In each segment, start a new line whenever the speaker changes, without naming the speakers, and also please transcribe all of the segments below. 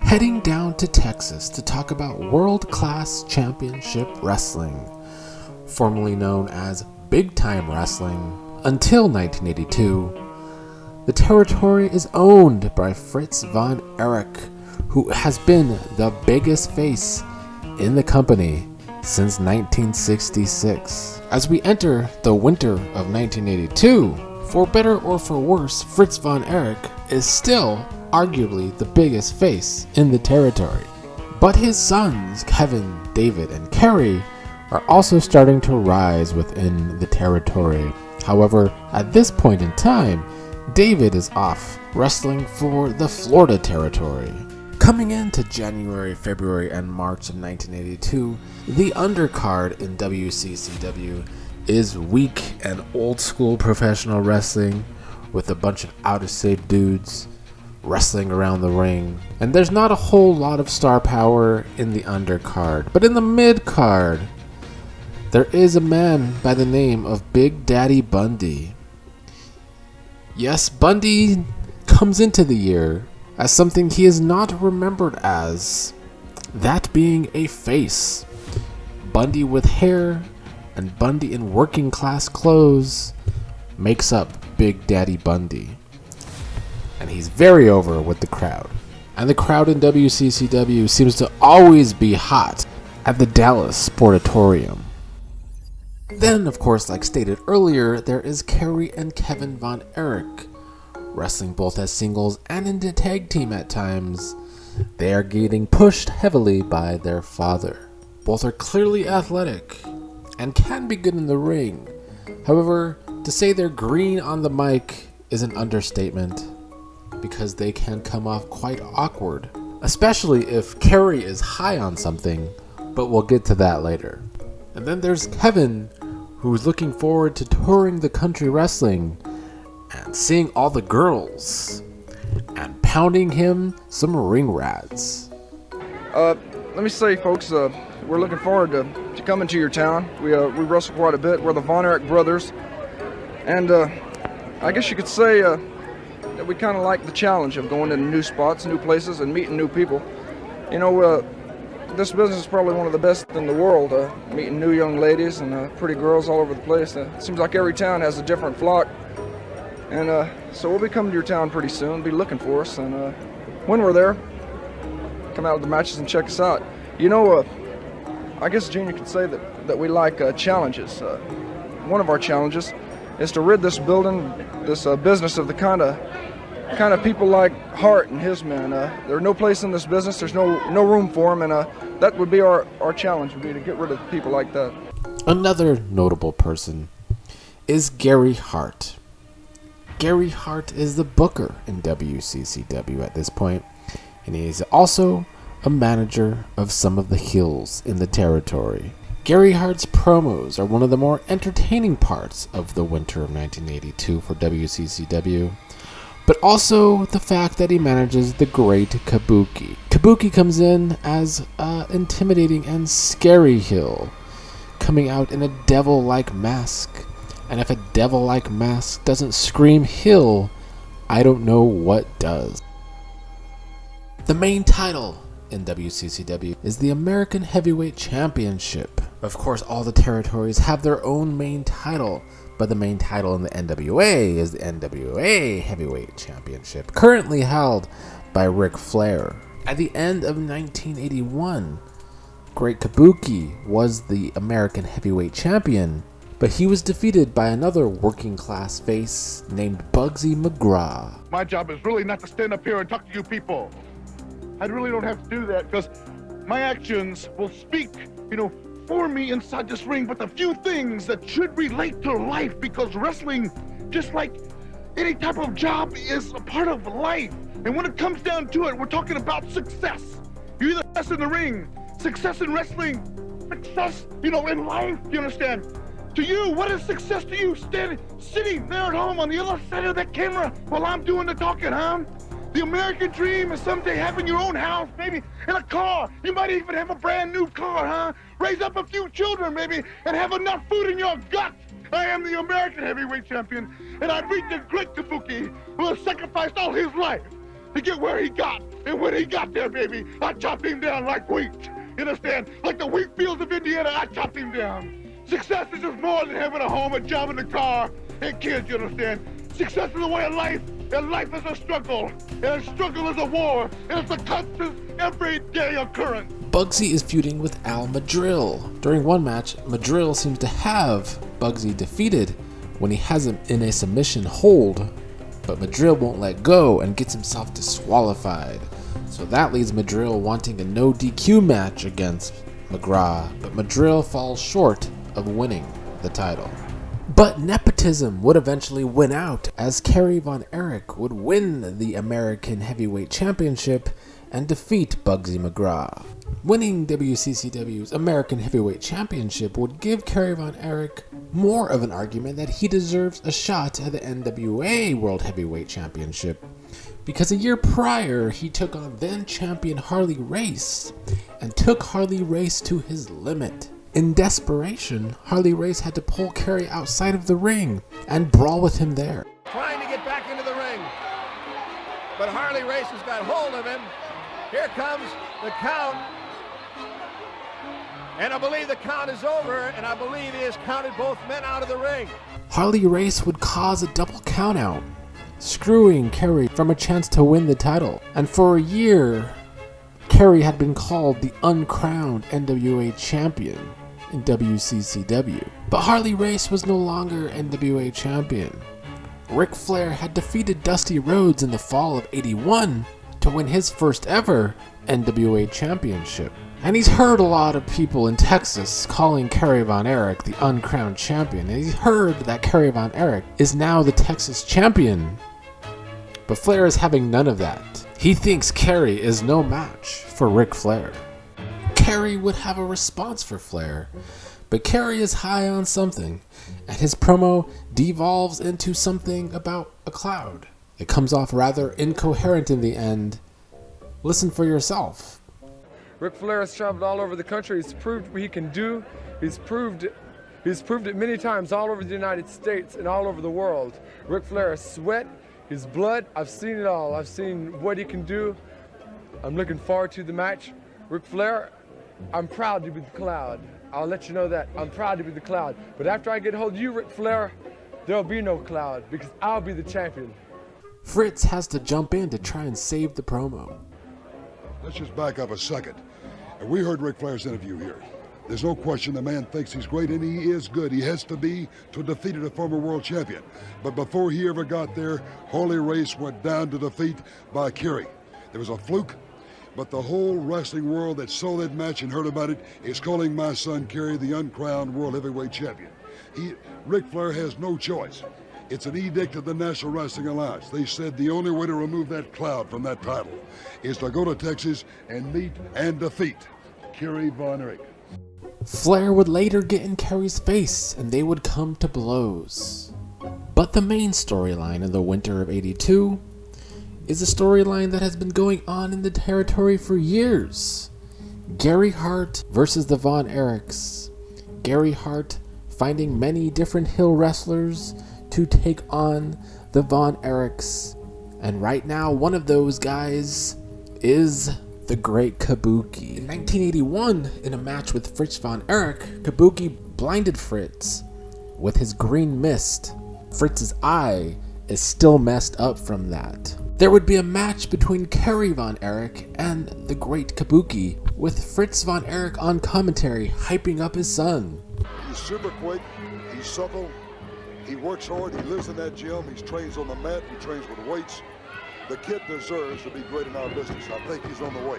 heading down to Texas to talk about world-class championship wrestling, formerly known as big-time wrestling. Until 1982, the territory is owned by Fritz Von Erich, who has been the biggest face in the company since 1966. As we enter the winter of 1982, for better or for worse, Fritz Von Erich is still arguably the biggest face in the territory. But his sons, Kevin, David, and Kerry, are also starting to rise within the territory. However, at this point in time, David is off wrestling for the Florida territory. Coming into January, February, and March of 1982, the undercard in WCCW is weak and old school professional wrestling with a bunch of out-of-shape dudes wrestling around the ring. And there's not a whole lot of star power in the undercard, but in the mid-card, there is a man by the name of Big Daddy Bundy. Yes, Bundy comes into the year as something he is not remembered as, that being a face. Bundy with hair and Bundy in working class clothes makes up Big Daddy Bundy. And he's very over with the crowd. And the crowd in WCCW seems to always be hot at the Dallas Sportatorium. Then, of course, like stated earlier, there is Gary and Kevin Von Erich, wrestling both as singles and in the tag team at times. They are getting pushed heavily by their father. Both are clearly athletic and can be good in the ring. However, to say they're green on the mic is an understatement, because they can come off quite awkward, especially if Kerry is high on something, but we'll get to that later. And then there's Kevin, who's looking forward to touring the country wrestling and seeing all the girls and pounding him some ring rats.
Let me say, folks, we're looking forward to coming to your town. We wrestle quite a bit. We're the Von Erich brothers, and I guess you could say that we kind of like the challenge of going into new spots, new places, and meeting new people. You know, this business is probably one of the best in the world, meeting new young ladies and pretty girls all over the place. It seems like every town has a different flock. And so we'll be coming to your town pretty soon, be looking for us. And when we're there, come out to the matches and check us out. You know, I guess, Junior could say that we like challenges. One of our challenges is to rid this building, this business of the kind of people like Hart and his men. There's no place in this business, there's no room for them, and that would be our challenge, would be to get rid of people like that.
Another notable person is Gary Hart. Gary Hart is the booker in WCCW at this point, and he is also a manager of some of the heels in the territory. Gary Hart's promos are one of the more entertaining parts of the winter of 1982 for WCCW, but also the fact that he manages the great Kabuki. Kabuki comes in as an intimidating and scary heel, coming out in a devil-like mask. And if a devil-like mask doesn't scream heel, I don't know what does. The main title in WCCW is the American Heavyweight Championship. Of course, all the territories have their own main title, but the main title in the NWA is the NWA Heavyweight Championship, currently held by Ric Flair. At the end of 1981, Great Kabuki was the American Heavyweight Champion, but he was defeated by another working class face named Bugsy McGraw.
My job is really not to stand up here and talk to you people. I really don't have to do that, because my actions will speak, for me inside this ring, but the few things that should relate to life, because wrestling, just like any type of job, is a part of life. And when it comes down to it, we're talking about success. You either success in the ring, success in wrestling, success, in life, you understand? To you, what is success to you? Sitting there at home on the other side of that camera while I'm doing the talking, huh? The American dream is someday having your own house, maybe, and a car. You might even have a brand new car, huh? Raise up a few children, maybe, and have enough food in your gut. I am the American Heavyweight Champion, and I beat the great Kabuki, who has sacrificed all his life to get where he got. And when he got there, baby, I chopped him down like wheat. You understand? Like the wheat fields of Indiana, I chopped him down. Success is just more than having a home, a job, and a car, and kids, you understand? Success is a way of life, and life is a struggle, and a struggle is a war, and it's a constant, everyday occurrence.
Bugsy is feuding with Al Madrill. During one match, Madrill seems to have Bugsy defeated when he has him in a submission hold, but Madrill won't let go and gets himself disqualified. So that leaves Madrill wanting a no DQ match against McGraw, but Madrill falls short of winning the title. But nepotism would eventually win out, as Gary Von Erich would win the American Heavyweight Championship and defeat Bugsy McGraw. Winning WCCW's American Heavyweight Championship would give Gary Von Erich more of an argument that he deserves a shot at the NWA World Heavyweight Championship, because a year prior he took on then champion Harley Race and took Harley Race to his limit. In desperation, Harley Race had to pull Kerry outside of the ring and brawl with him there.
Trying to get back into the ring, but Harley Race has got hold of him. Here comes the count, and I believe the count is over, and I believe he has counted both men out of the ring.
Harley Race would cause a double countout, screwing Kerry from a chance to win the title. And for a year, Kerry had been called the uncrowned NWA champion in WCCW. But Harley Race was no longer NWA champion. Ric Flair had defeated Dusty Rhodes in the fall of '81 to win his first ever NWA championship. And he's heard a lot of people in Texas calling Gary Von Erich the uncrowned champion. And he's heard that Gary Von Erich is now the Texas champion. But Flair is having none of that. He thinks Kerry is no match for Ric Flair. Kerry would have a response for Flair, but Kerry is high on something, and his promo devolves into something about a cloud. It comes off rather incoherent in the end. Listen for yourself.
Ric Flair has traveled all over the country. He's proved what he can do. He's proved it many times all over the United States and all over the world. Ric Flair's sweat, his blood, I've seen it all. I've seen what he can do. I'm looking forward to the match. Ric Flair, I'm proud to be the Cloud. I'll let you know that. I'm proud to be the Cloud. But after I get hold of you, Ric Flair, there'll be no Cloud because I'll be the champion.
Fritz has to jump in to try and save the promo.
Let's just back up a second. And we heard Ric Flair's interview here. There's no question the man thinks he's great, and he is good. He has to be to defeat a former world champion. But before he ever got there, Harley Race went down to defeat by Kerry. There was a fluke, but the whole wrestling world that saw that match and heard about it is calling my son Kerry the uncrowned world heavyweight champion. Ric Flair has no choice. It's an edict of the National Wrestling Alliance. They said the only way to remove that cloud from that title is to go to Texas and meet and defeat Gary Von Erich.
Flair would later get in Kerry's face, and they would come to blows. But the main storyline in the winter of '82 is a storyline that has been going on in the territory for years. Gary Hart versus the Von Erichs. Gary Hart finding many different heel wrestlers to take on the Von Erichs. And right now, one of those guys is the great Kabuki. In 1981, in a match with Fritz Von Erich, Kabuki blinded Fritz with his green mist. Fritz's eye is still messed up from that. There would be a match between Gary Von Erich and the great Kabuki, with Fritz Von Erich on commentary hyping up his son.
He's super quick, he's supple, he works hard, he lives in that gym, he trains on the mat, he trains with weights. The kid deserves to be great in our business. I think he's on the way.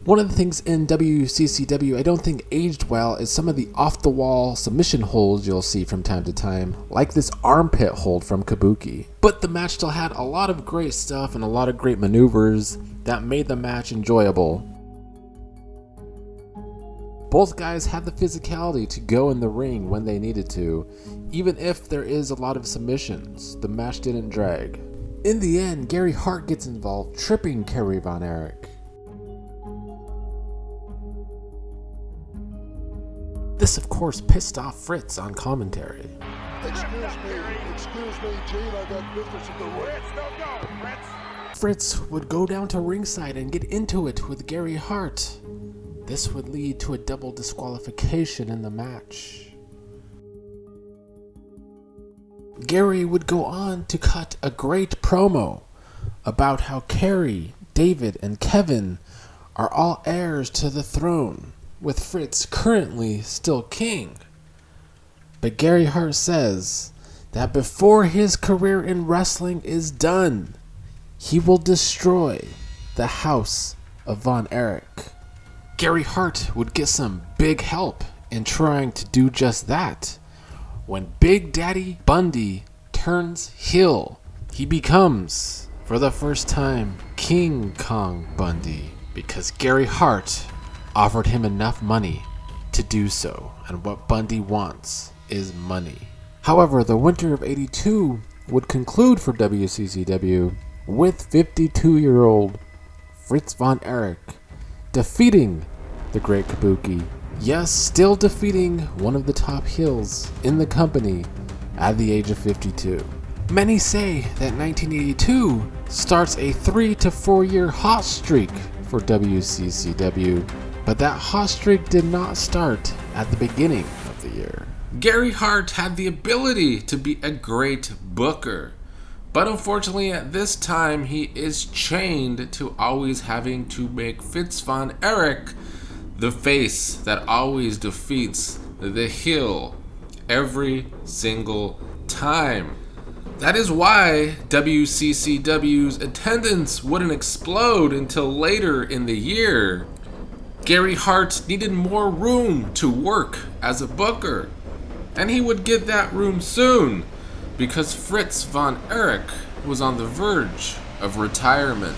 One of the things in WCCW I don't think aged well is some of the off-the-wall submission holds you'll see from time to time, like this armpit hold from Kabuki. But the match still had a lot of great stuff and a lot of great maneuvers that made the match enjoyable. Both guys had the physicality to go in the ring when they needed to, even if there is a lot of submissions. The match didn't drag. In the end, Gary Hart gets involved, tripping Gary Von Erich. This, of course, pissed off Fritz on commentary.
Excuse me, Gene, I got business at the ring.
Fritz, don't go, Fritz.
Fritz would go down to ringside and get into it with Gary Hart. This would lead to a double disqualification in the match. Gary would go on to cut a great promo about how Kerry, David, and Kevin are all heirs to the throne, with Fritz currently still king. But Gary Hart says that before his career in wrestling is done, he will destroy the House of Von Erich. Gary Hart would get some big help in trying to do just that. When Big Daddy Bundy turns heel, he becomes, for the first time, King Kong Bundy, because Gary Hart offered him enough money to do so, and what Bundy wants is money. However, the winter of '82 would conclude for WCCW with 52-year-old Fritz Von Erich defeating the Great Kabuki. Yes, still defeating one of the top heels in the company at the age of 52. Many say that 1982 starts a 3 to 4 year hot streak for WCCW, but that hot streak did not start at the beginning of the year. Gary Hart had the ability to be a great booker, but unfortunately at this time he is chained to always having to make Fritz Von Erich the face that always defeats the heel every single time. That is why WCCW's attendance wouldn't explode until later in the year. Gary Hart needed more room to work as a booker, and he would get that room soon because Fritz Von Erich was on the verge of retirement.